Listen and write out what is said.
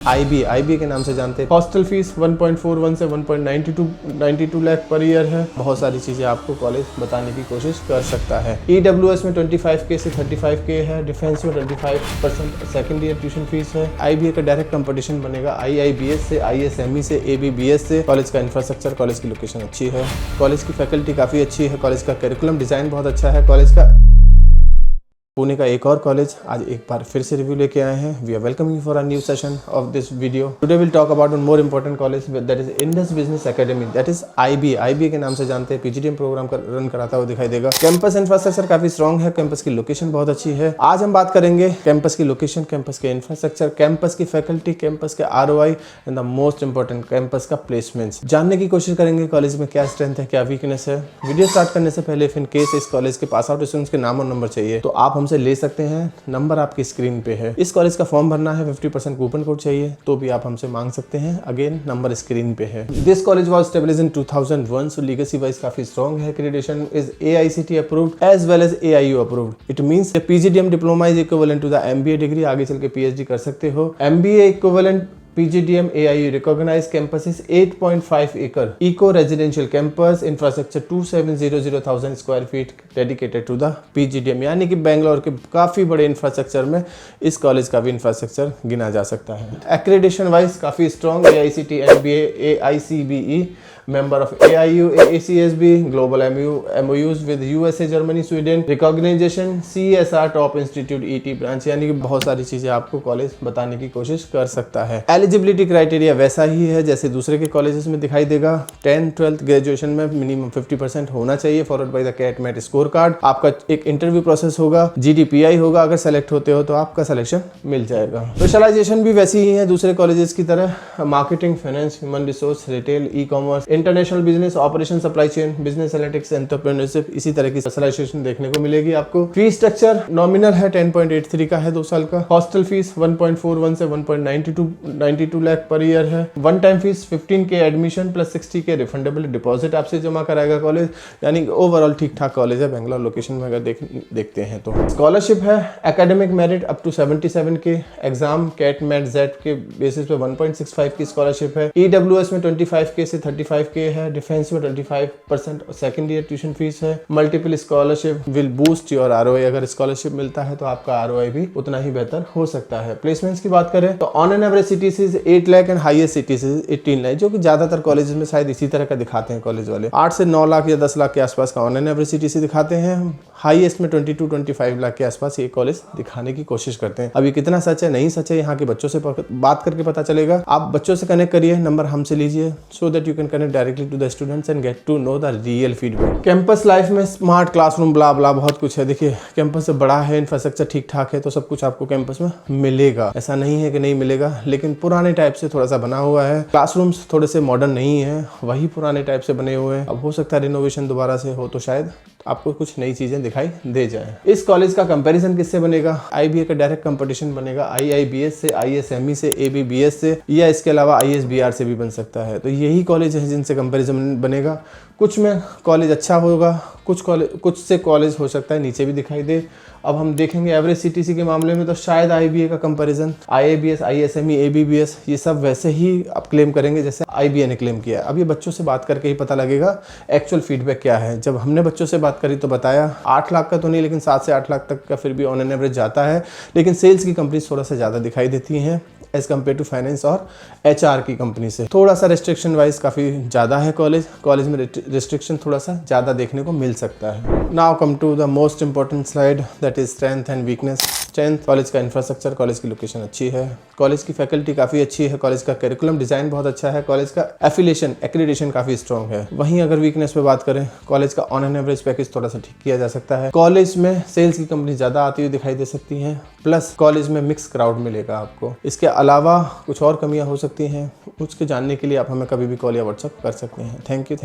IB के नाम से जानते हैं। हॉस्टल फीस 1.41 से 1.92 लाख पर ईयर है। बहुत सारी चीज़ें आपको कॉलेज बताने की कोशिश कर सकता है। EWS में 25K से 35K है। डिफेंस में 25% सेकेंड ईयर ट्यूशन फीस है। IBA का डायरेक्ट कंपटीशन बनेगा IIBS से, ISME से, ABBS से। कॉलेज का इंफ्रास्ट्रक्चर, कॉलेज की लोकेशन अच्छी है, कॉलेज की फैकल्टी काफ़ी अच्छी है, कॉलेज का करिकुलम डिज़ाइन बहुत अच्छा है। कॉलेज का पुणे का एक और कॉलेज आज एक बार फिर से रिव्यू लेके आए हैं। We are welcoming you for a new session of this video. Today will talk about one more important college that is Indus business academy, that is IB के नाम से जानते हैं। PGDM प्रोग्राम रन कराता हुआ दिखाई देगा। कैंपस इंफ्रास्ट्रक्चर काफी स्ट्रॉन्ग है, कैंपस की लोकेशन बहुत अच्छी है। आज हम बात करेंगे कैंपस की लोकेशन, कैंपस के इंफ्रास्ट्रक्चर, कैंपस की फैकल्टी, कैंपस के ROI and the most important campus का प्लेसमेंट्स। जानने की कोशिश करेंगे कॉलेज में क्या स्ट्रेंथ है, क्या वीकनेस है। वीडियो स्टार्ट करने से पहले इफ इन केस इस कॉलेज के पास आउट स्टूडेंट्स के नाम और नंबर चाहिए तो आप हमसे ले सकते हैं। नंबर आपकी स्क्रीन पे है। इस कॉलेज का फॉर्म भरना है, 50% कूपन कोड चाहिए तो भी आप हमसे मांग सकते हैं। अगेन नंबर स्क्रीन पे है। This college was established in 2001, so legacy wise काफी स्ट्रॉन्ग है। Accreditation is AICTE approved as well as AIU approved. It means PGDM diploma is equivalent to the MBA degree. आगे चल के PhD कर सकते हो। MBA equivalent PGDM AIU recognized campus is 8.5 acre eco residential campus infrastructure 270,000 square feet dedicated to the PGDM, यानी कि बेंगलोर के काफ़ी बड़े इंफ्रास्ट्रक्चर में इस कॉलेज का भी इंफ्रास्ट्रक्चर गिना जा सकता है। एक्रेडिटेशन वाइज काफ़ी strong AICTE MBA AICBE member of AIU ACSB global MOUs with USA Germany Sweden recognition CSR top institute ET branch, यानी कि बहुत सारी चीज़ें आपको कॉलेज बताने की कोशिश कर सकता है। एलिजिबिलिटी क्राइटेरिया वैसा ही है जैसे दूसरे के कॉलेजेस में दिखाई देगा। 10th 12th ग्रेजुएशन में मिनिमम 50% होना चाहिए, followed by the CAT MAT score card. आपका एक इंटरव्यू प्रोसेस होगा, GDPI होगा। अगर सेलेक्ट होते हो तो आपका सिलेक्शन मिल जाएगा। स्पेशलाइजेशन भी वैसी ही है दूसरे कॉलेजेस की तरह। Marketing, finance, human resource, retail, e-commerce, international business, operation, supply chain, business analytics, entrepreneurship, इसी तरह की स्पेशलाइजेशन देखने को मिलेगी आपको। फीस स्ट्रक्चर नॉमिनल है, 10.83 का है 2 साल का। हॉस्टल फीस 1.41 से 1.92 लाख पर ईयर है। One time fees 15K admission plus 60K refundable deposit आपसे जमा कराएगा कॉलेज, यानी ओवरऑल ठीक ठाक कॉलेज है। बेंगलोर लोकेशन में अगर देखते हैं तो स्कॉलरशिप है। Academic merit up to 77K, exam CAT MAT XAT के बेसिस पे 1.65 की स्कॉलरशिप है। EWS में 25K से 35K है। डिफेंस में 25% सेकेंड ईयर ट्यूशन फीस है। Multiple scholarship will boost your ROI। अगर स्कॉलरशिप मिलता है तो आपका ROI भी उतना ही बेहतर हो सकता है। प्लेसमेंट्स की बात करें तो on an average CTC 8 lakh and highest CTC 18 lakh, जो कि ज्यादातर कॉलेजेस में शायद इसी तरह का दिखाते हैं कॉलेज वाले। 8 से 9 लाख या 10 लाख के आसपास का ऑन एन एवरेज CTC दिखाते हैं। हाईएस्ट में 22-25 लाख के आसपास ये कॉलेज दिखाने की कोशिश करते हैं। अभी कितना सच है नहीं सच है यहाँ के बच्चों से बात करके पता चलेगा। आप बच्चों से कनेक्ट करिए, नंबर हमसे लीजिए so that you can connect directly to the students and get to know the real feedback. Campus life में स्मार्ट क्लासरूम ब्ला ब्ला बहुत कुछ है। देखिए कैंपस से बड़ा है, इंफ्रास्ट्रक्चर ठीक ठाक है तो सब कुछ आपको कैंपस में मिलेगा। ऐसा नहीं है कि नहीं मिलेगा, लेकिन पुराने टाइप से थोड़ा सा बना हुआ है। क्लासरूम्स थोड़े से मॉडर्न नहीं है, वही पुराने टाइप से बने हुए हैं। अब हो सकता है रिनोवेशन दोबारा से हो तो शायद आपको कुछ नई चीजें दिखाई दे जाए। इस कॉलेज का कंपैरिजन किससे बनेगा? IBA का डायरेक्ट कंपटीशन बनेगा IIBS से, ISME से, ABBS से, या इसके अलावा ISBR से भी बन सकता है। तो यही कॉलेज है जिनसे कंपैरिजन बनेगा। कुछ में कॉलेज अच्छा होगा, कुछ से कॉलेज हो सकता है नीचे भी दिखाई दे। अब हम देखेंगे एवरेज CTC के मामले में तो शायद IBA का कंपैरिजन, IIBS, ISME, ABBS ये सब वैसे ही आप क्लेम करेंगे जैसे IBA ने क्लेम किया। अब ये बच्चों से बात करके ही पता लगेगा एक्चुअल फीडबैक क्या है। जब हमने बच्चों से बात करी तो बताया 8 लाख का तो नहीं, लेकिन 7 से 8 लाख तक का फिर भी ऑन एन एवरेज जाता है। लेकिन सेल्स की कंपनी थोड़ा सा ज़्यादा दिखाई देती हैं एज कम्पेयर टू फाइनेंस और HR की कंपनी से। थोड़ा सा रिस्ट्रिक्शन वाइज काफ़ी ज़्यादा है कॉलेज में रिस्ट्रिक्शन थोड़ा सा ज़्यादा देखने को मिल सकता है। Now come to the most important slide that is strength and weakness. Strength, college का इंफ्रास्ट्रक्चर, कॉलेज की लोकेशन अच्छी है, कॉलेज की फैकल्टी काफ़ी अच्छी है, कॉलेज का करिकुलम डिज़ाइन बहुत अच्छा है, कॉलेज का एफिलिएशन एक्रेडिटेशन काफ़ी स्ट्रॉन्ग है। वहीं अगर वीकनेस पे बात करें, कॉलेज का ऑन एन एवरेज पैकेज थोड़ा सा ठीक किया जा सकता है। कॉलेज में सेल्स की कंपनी ज़्यादा आती हुई दिखाई दे सकती हैं, प्लस कॉलेज में मिक्स क्राउड मिलेगा आपको। इसके अलावा कुछ और कमियाँ हो सकती हैं, उसके जानने के लिए आप हमें कभी भी कॉल या व्हाट्सअप कर सकते हैं। Thank you.